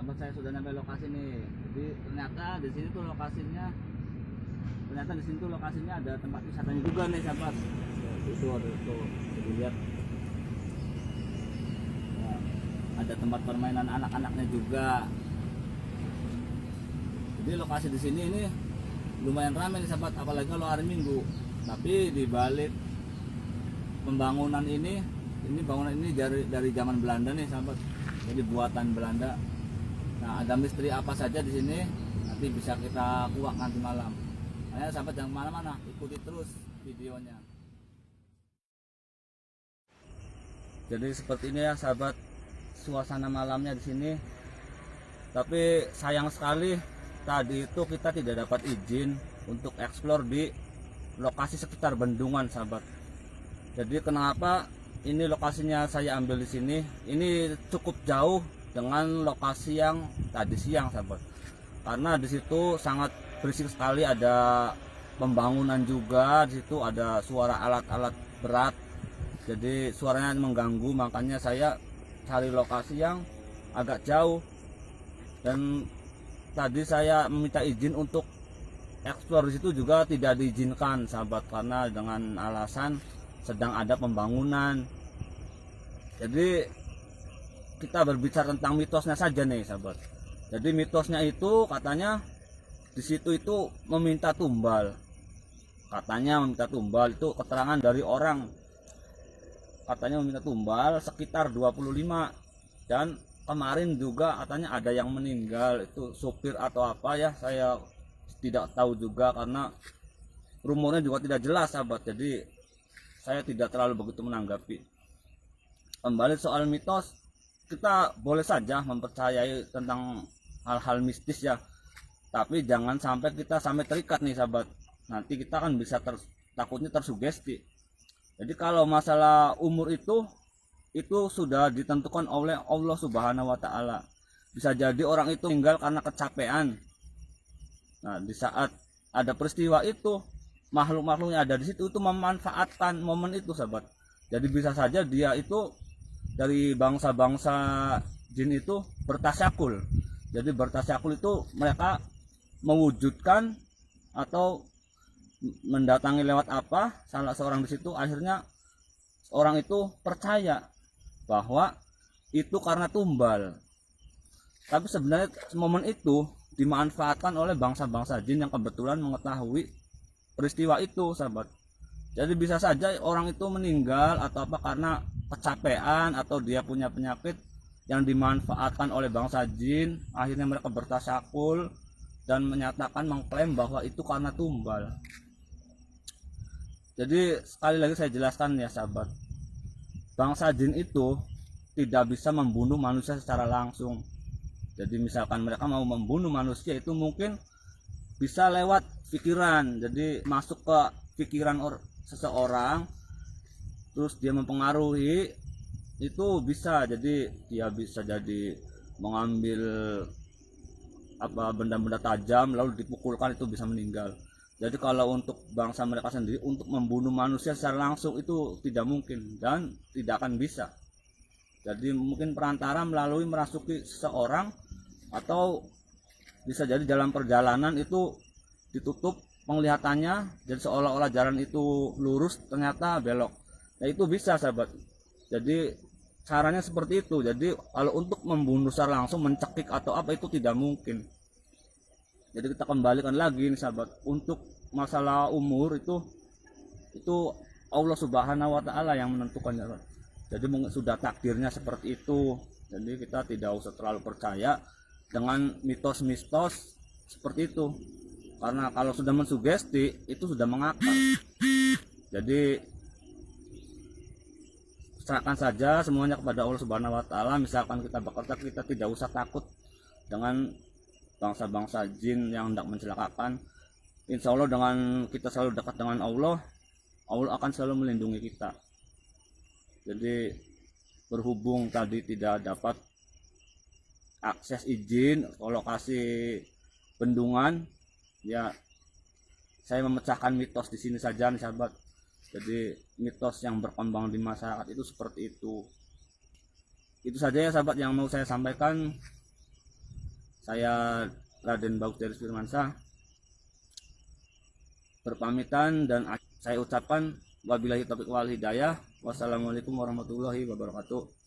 sahabat, saya sudah nyampe lokasi nih. Jadi ternyata di sini tuh lokasinya, ada tempat wisatanya juga nih sahabat. Itu ada tuh, jadi lihat. Ya, ada tempat permainan anak-anaknya juga. Jadi lokasi di sini ini lumayan ramai nih sahabat, apalagi kalau hari Minggu. Tapi di balik pembangunan ini bangunan ini dari zaman Belanda nih sahabat. Jadi buatan Belanda. Nah, ada misteri apa saja di sini nanti bisa kita kuak nanti malam. Ayo sahabat, jangan kemana-mana, ikuti terus videonya. Jadi seperti ini ya sahabat suasana malamnya di sini. Tapi sayang sekali tadi itu kita tidak dapat izin untuk eksplor di lokasi sekitar bendungan sahabat. Jadi kenapa ini lokasinya saya ambil di sini? Ini cukup jauh dengan lokasi yang tadi siang sahabat. Karena di situ sangat berisik sekali, ada pembangunan juga, di situ ada suara alat-alat berat. Jadi suaranya mengganggu, makanya saya cari lokasi yang agak jauh. Dan tadi saya meminta izin untuk eksplor di situ juga tidak diizinkan sahabat, karena dengan alasan sedang ada pembangunan. Jadi kita berbicara tentang mitosnya saja nih sahabat. Jadi mitosnya itu katanya di situ itu meminta tumbal. Katanya meminta tumbal, itu keterangan dari orang. Katanya meminta tumbal sekitar 25. Dan kemarin juga katanya ada yang meninggal, itu sopir atau apa ya, saya tidak tahu juga karena rumornya juga tidak jelas sahabat. Jadi saya tidak terlalu begitu menanggapi. Kembali soal mitos, kita boleh saja mempercayai tentang hal-hal mistis ya, tapi jangan sampai kita terikat nih sahabat. Nanti kita kan bisa takutnya tersugesti. Jadi kalau masalah umur itu sudah ditentukan oleh Allah Subhanahu wa taala. Bisa jadi orang itu meninggal karena kecapean. Nah, di saat ada peristiwa itu, makhluk-makhluk yang ada di situ itu memanfaatkan momen itu sahabat. Jadi bisa saja dia itu dari bangsa-bangsa jin itu bertasyakul. Jadi bertasyakul itu mereka mewujudkan atau mendatangi lewat apa salah seorang di situ, akhirnya orang itu percaya bahwa itu karena tumbal. Tapi sebenarnya momen itu dimanfaatkan oleh bangsa-bangsa jin yang kebetulan mengetahui peristiwa itu sahabat. Jadi bisa saja orang itu meninggal atau apa karena kecapean atau dia punya penyakit yang dimanfaatkan oleh bangsa jin, akhirnya mereka bertasyakul dan menyatakan mengklaim bahwa itu karena tumbal. Jadi sekali lagi saya jelaskan ya sahabat, bangsa jin itu tidak bisa membunuh manusia secara langsung. Jadi misalkan mereka mau membunuh manusia itu mungkin bisa lewat pikiran, jadi masuk ke pikiran seseorang, terus dia mempengaruhi, itu bisa. Jadi dia bisa jadi mengambil apa benda-benda tajam lalu dipukulkan, itu bisa meninggal. Jadi kalau untuk bangsa mereka sendiri untuk membunuh manusia secara langsung itu tidak mungkin dan tidak akan bisa. Jadi mungkin perantara melalui merasuki seseorang, atau bisa jadi dalam perjalanan itu ditutup penglihatannya, jadi seolah-olah jalan itu lurus ternyata belok. Nah itu bisa sahabat. Jadi caranya seperti itu. Jadi kalau untuk membunuh secara langsung, mencekik atau apa, itu tidak mungkin. Jadi kita kembalikan lagi nih sahabat, untuk masalah umur itu Allah Subhanahu wa taala yang menentukannya. Jadi sudah takdirnya seperti itu. Jadi kita tidak usah terlalu percaya dengan mitos-mitos seperti itu. Karena kalau sudah mensugesti itu sudah mengakar. Jadi serahkan saja semuanya kepada Allah Subhanahu wa taala. Misalkan kita bekerja, kita tidak usah takut dengan bangsa-bangsa jin yang hendak mencelakakan. Insya Allah dengan kita selalu dekat dengan Allah, Allah akan selalu melindungi kita. Jadi berhubung tadi tidak dapat akses izin ke lokasi bendungan, ya saya memecahkan mitos di sini saja nih sahabat. Jadi mitos yang berkembang di masyarakat itu seperti itu. Itu saja ya sahabat yang mau saya sampaikan. Saya Raden Bagusdari Firmansyah berpamitan dan saya ucapkan wabillahi taufiq wal hidayah. Wassalamualaikum warahmatullahi wabarakatuh.